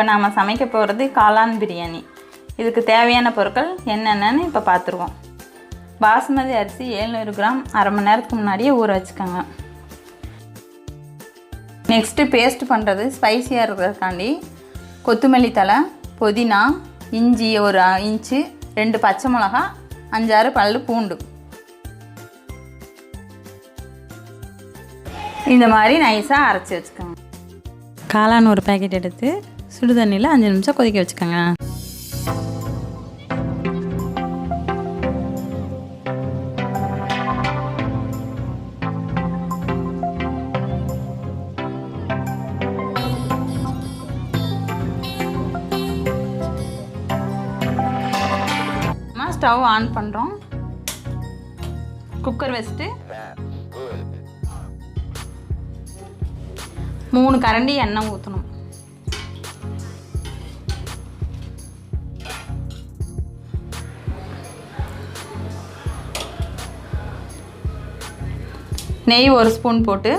இப்போ நாம சமைக்க போகிறது காளான் பிரியாணி. இதுக்கு தேவையான பொருட்கள் என்னென்னு இப்போ பார்த்துருவோம். பாஸ்மதி அரிசி 700 கிராம் அரை மணி நேரத்துக்கு முன்னாடியே ஊற வச்சுக்கோங்க. நெக்ஸ்ட்டு பேஸ்ட் பண்ணுறது ஸ்பைசியாக இருக்கிறதுக்காண்டி கொத்தமல்லி தழை, புதினா, இஞ்சி 1 இன்ச்சு, 2 பச்சை மிளகா, 5-6 பல்லு பூண்டு. இந்த மாதிரி நைஸாக அரைச்சி வச்சுக்கோங்க. காளான் ஒரு பேக்கெட் எடுத்து சுடு தண்ணியில் 5 நிமிஷம் கொதிக்க வச்சுக்கோங்க. ஸ்டவ் ஆன் பண்ணுறோம். குக்கர் வச்சுட்டு 3 கரண்டி எண்ணெய் ஊற்றணும். நெய் 1 ஸ்பூன் போட்டு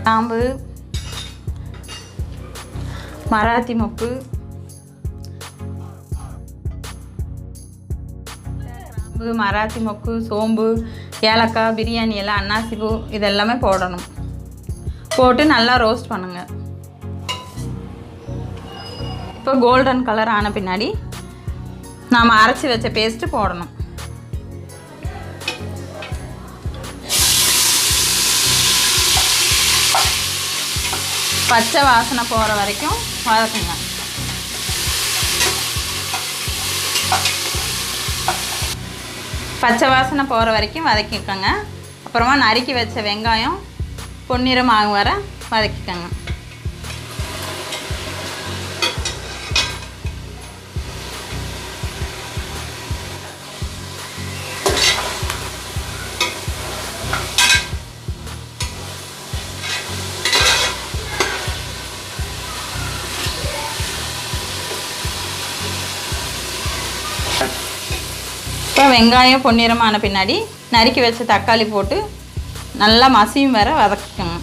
கிராம்பு, மராத்தி மொப்பு, மராத்தி மொக்கு, சோம்பு, ஏலக்காய், பிரியாணி எல்லாம், அன்னாசி பூ இதெல்லாமே போடணும். போட்டு நல்லா ரோஸ்ட் பண்ணுங்கள். இப்போ கோல்டன் கலர் ஆன பின்னாடி நாம் அரைச்சி வச்ச பேஸ்ட்டு போடணும். பச்சை வாசனை போகிற வரைக்கும் வதக்குங்க. பச்சை வாசனை போகிற வரைக்கும் வதக்கிக்கோங்க. அப்புறமா நறுக்கி வச்ச வெங்காயம் பொன்னிறம் ஆகும் வர வதக்கிக்கோங்க. இப்போ வெங்காயம் பொன்னிறமான பின்னாடி நறுக்கி வச்ச தக்காளி போட்டு நல்லா மசியும் வர வதக்கிக்கோங்க.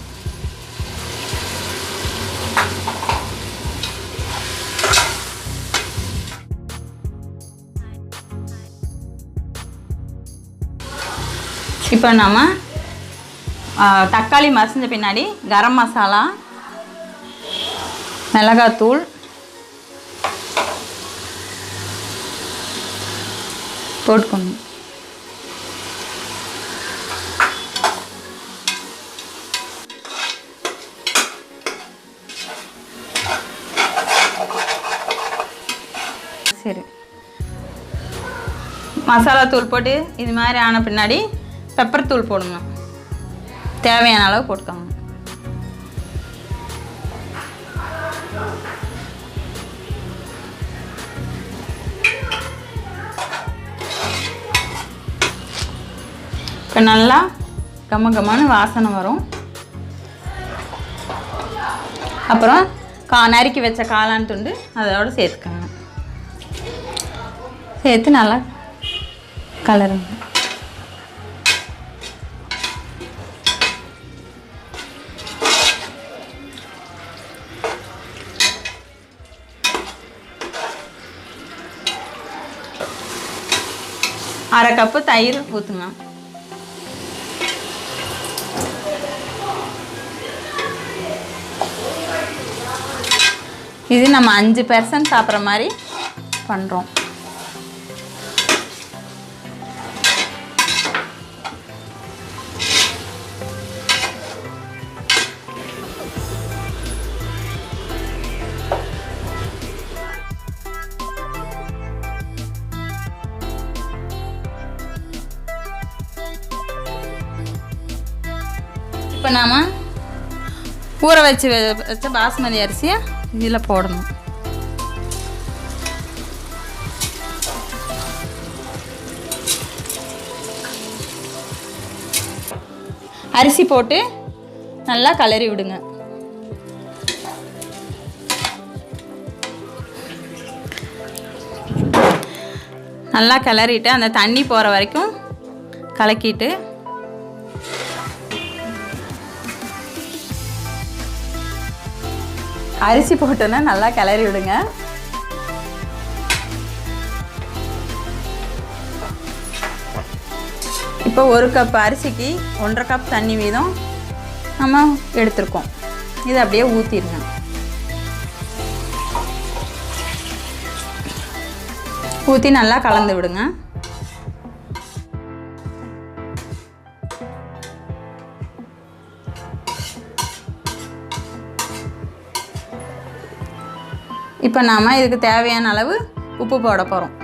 இப்போ நம்ம தக்காளி மசிஞ்ச பின்னாடி கரம் மசாலா, மிளகாத்தூள், போட்டுக்கணும். சரி, மசாலா தூள் போட்டு இது மாதிரி ஆன பின்னாடி பெப்பர் தூள் போடுங்க. தேவையான அளவு போட்டுக்கோங்க. இப்போ நல்லா கமகமான வாசனை வரும். அப்புறம் நறுக்கி வச்ச காளான் துண்டு அதோடு சேர்த்துக்கோங்க. சேர்த்து நல்லா கலருங்க. அரை கப்பு தயிர் ஊற்றுங்க. இது நம்ம 5% சாப்பிட்ற மாதிரி பண்ணுறோம். இப்போ நாம் ஊற வச்ச பாஸ்மதி அரிசியை இதில் போடணும். அரிசி போட்டு நல்லா கலரி விடுங்க. நல்லா கிளறிட்டு அந்த தண்ணி போகிற வரைக்கும் கலக்கிட்டு அரிசி போட்டோன்னா நல்லா கிளறி விடுங்க. இப்போ 1 கப் அரிசிக்கு 1.5 கப் தண்ணி வீதம் நம்ம எடுத்துருக்கோம். இதை அப்படியே ஊற்றிடுங்க. ஊற்றி நல்லா கலந்து விடுங்க. இப்போ நாம் இதுக்கு தேவையான அளவு உப்பு போட போகிறோம்.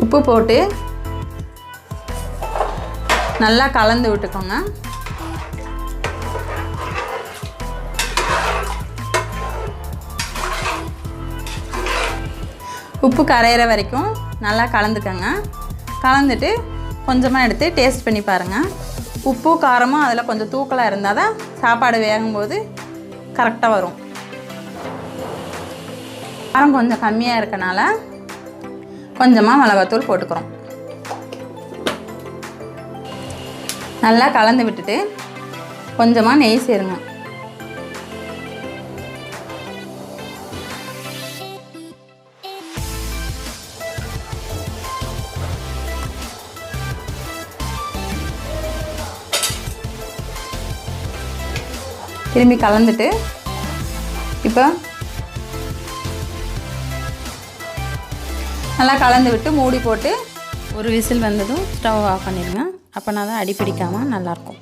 உப்பு போட்டு நல்லா கலந்து விட்டுக்கோங்க. உப்பு கரையிற வரைக்கும் நல்லா கலந்துக்கோங்க. கலந்துட்டு கொஞ்சமாக எடுத்து டேஸ்ட் பண்ணி பாருங்கள். உப்பு காரமும் அதில் கொஞ்சம் தூக்கலாக இருந்தால் தான் சாப்பாடு வேகும்போது கரெக்டாக வரும். காரம் கொஞ்சம் கம்மியாக இருக்கனால கொஞ்சமாக மிளகாத்தூள் போட்டுக்கிறோம். நல்லா கலந்து விட்டுட்டு கொஞ்சமாக நெய் சேருங்க. திரும்பி கலந்துட்டு இப்போ நல்லா கலந்து விட்டு மூடி போட்டு ஒரு விசில் வந்ததும் ஸ்டவ் ஆஃப் பண்ணிடுங்க. அப்போனா தான் அடி பிடிக்காமல் நல்லாயிருக்கும்.